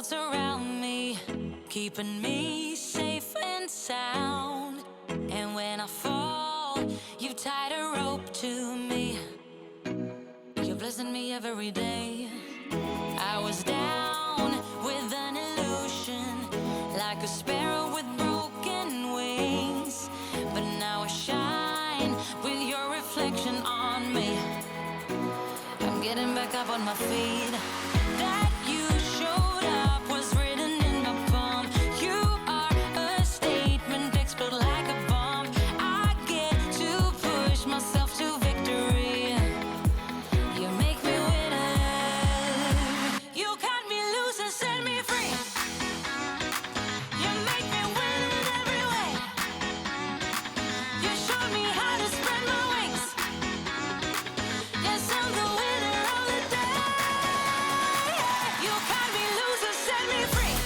surround me, keeping me safe and sound. And when I fall, you tied a rope to me. You're blessing me every day. I was down with an illusion, like a sparrow with broken wings. But now I shine with your reflection on me. I'm getting back up on my feet. That you showed up was written in my palm. You are a statement, explode like a bomb. I get to push myself to victory. You make me winner. You cut me loose and set me free. You make me win in every way. You showed me how to spread my wings. Yes, I'm the winner of the day. You cut me loose and set me free.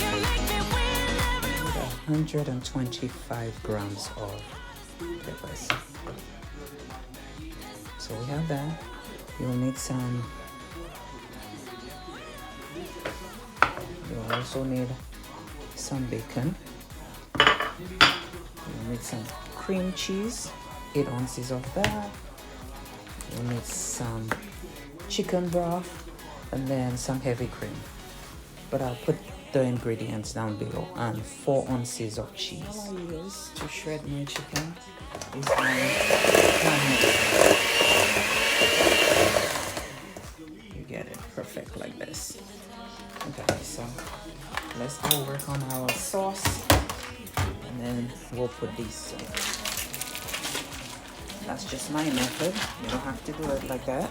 You make me win in every way. 125 grams of peppers. So we have that. You'll need some. You'll also need some bacon. You'll need some cream cheese, 8 ounces of that. You'll need some chicken broth and then some heavy cream. But I'll put the ingredients down below, and 4 ounces of cheese. All I use to shred my chicken is my hand. You get it perfect like this. Okay, so let's go work on our sauce, and then we'll put these. That's just my method. You don't have to do it like that.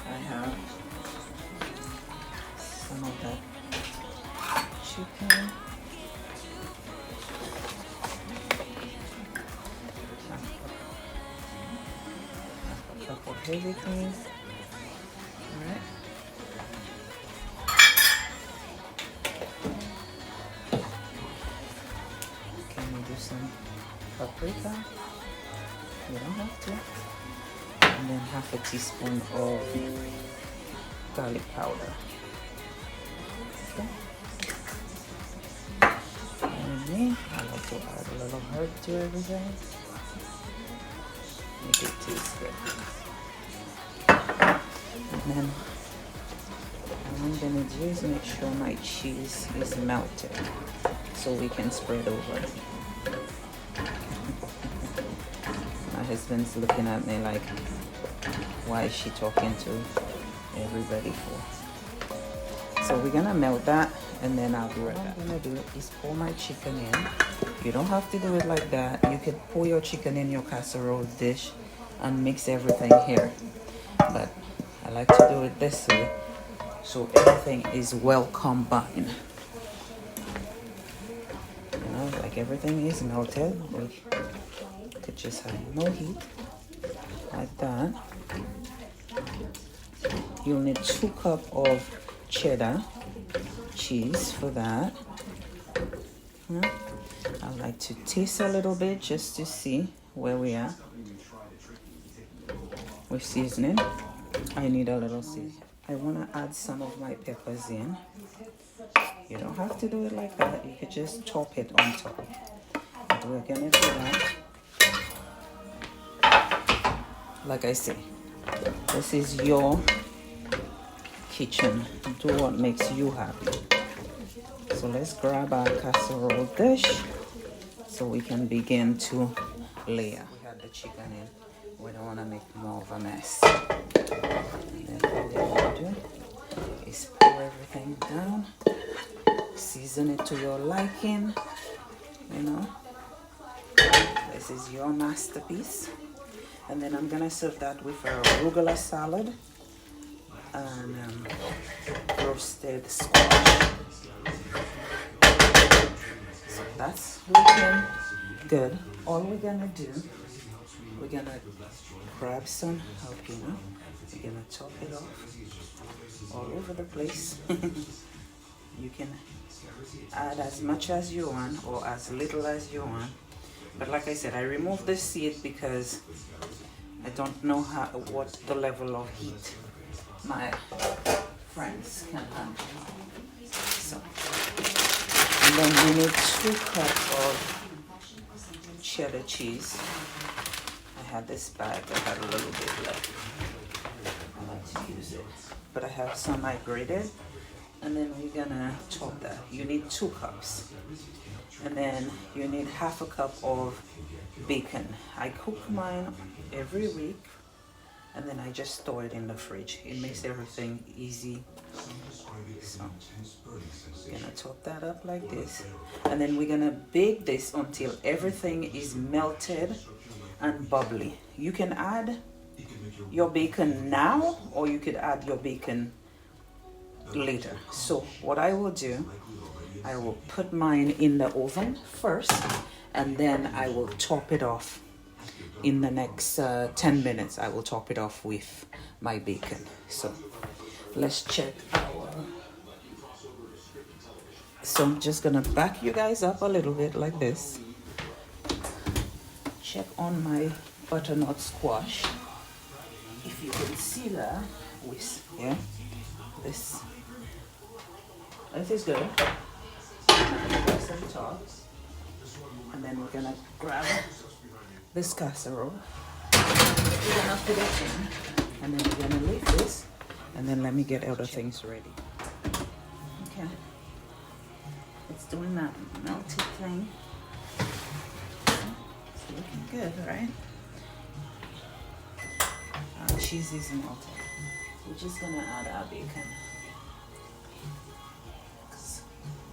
I have some of that chicken. A cup of heavy cream. Alright. Can we do some paprika? You don't have to. And then half a teaspoon of garlic powder. Okay. And me, I like to add a little herb to everything. Make it taste good. And then what I'm gonna do is make sure my cheese is melted so we can spread over. My husband's looking at me like, why is she talking to everybody for? So we're gonna melt that, and then I'll be right back. What I'm gonna do is pour my chicken in. You don't have to do it like that. You could pour your chicken in your casserole dish and mix everything here. But I like to do it this way so everything is well combined. You know, like everything is melted. We could just have no heat like that. You'll need 2 cups of cheddar cheese for that. I like to taste a little bit just to see where we are with seasoning. I need a little seasoning. I want to add some of my peppers in. You don't have to do it like that. You could just top it on top. But we're gonna do that. Like I say, this is your kitchen. Do what makes you happy. So let's grab our casserole dish so we can begin to layer. We had the chicken in. We don't want to make more of a mess. And then all you want to do is pour everything down. Season it to your liking. You know, this is your masterpiece. And then I'm gonna serve that with a arugula salad and roasted squash. So that's looking good. All we're gonna do, we're gonna grab some jalapeno. We're gonna chop it off all over the place. You can add as much as you want or as little as you want. But like I said, I removed the seed because I don't know what the level of heat my friends can handle. So, and then we need 2 cups of cheddar cheese. I had this bag, I had a little bit left. I like to use it. But I have some I grated. And then we're gonna chop that. You need 2 cups. And then you need half a cup of bacon. I cook mine every week. And then I just store it in the fridge. It makes everything easy. So I'm gonna top that up like this. And then we're gonna bake this until everything is melted and bubbly. You can add your bacon now, or you could add your bacon later. So what I will do, I will put mine in the oven first, and then I will top it off. In the next 10 minutes, I will top it off with my bacon. So let's check our... So I'm just gonna back you guys up a little bit like this. Check on my butternut squash. If you can see that, Whisk, yeah, this is good. And then we're gonna grab this casserole. We're gonna put it in, and then we're gonna leave this, and then let me get other things ready. Okay, it's doing that melted thing. It's looking good, right? Our cheese is melted. We're just gonna add our bacon.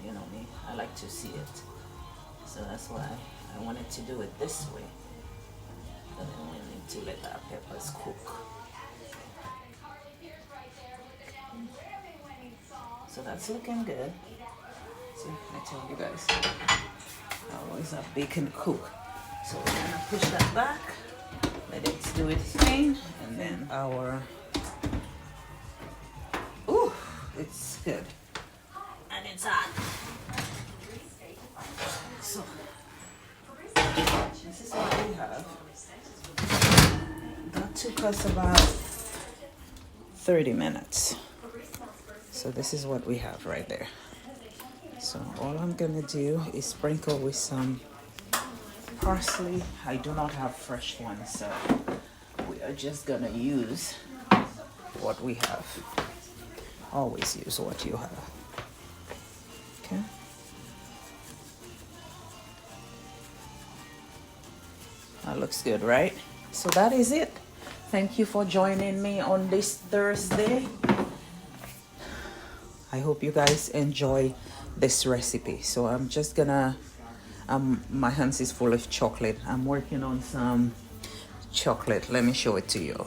You know me, I like to see it. So that's why I wanted to do it this way. And then we need to let our peppers cook. So that's looking good. See, I tell you guys, I always have bacon cook. So we're gonna push that back, let it do its thing, and then our, ooh, it's good. And it's hot. So this is what we have. That took us about 30 minutes. So this is what we have right there. So all I'm gonna do is sprinkle with some parsley. I do not have fresh ones, so we are just gonna use what we have. Always use what you have. Okay. That looks good, right? So that is it. Thank you for joining me on this Thursday. I hope you guys enjoy this recipe. So I'm just gonna, my hands is full of chocolate. I'm working on some chocolate. Let me show it to you.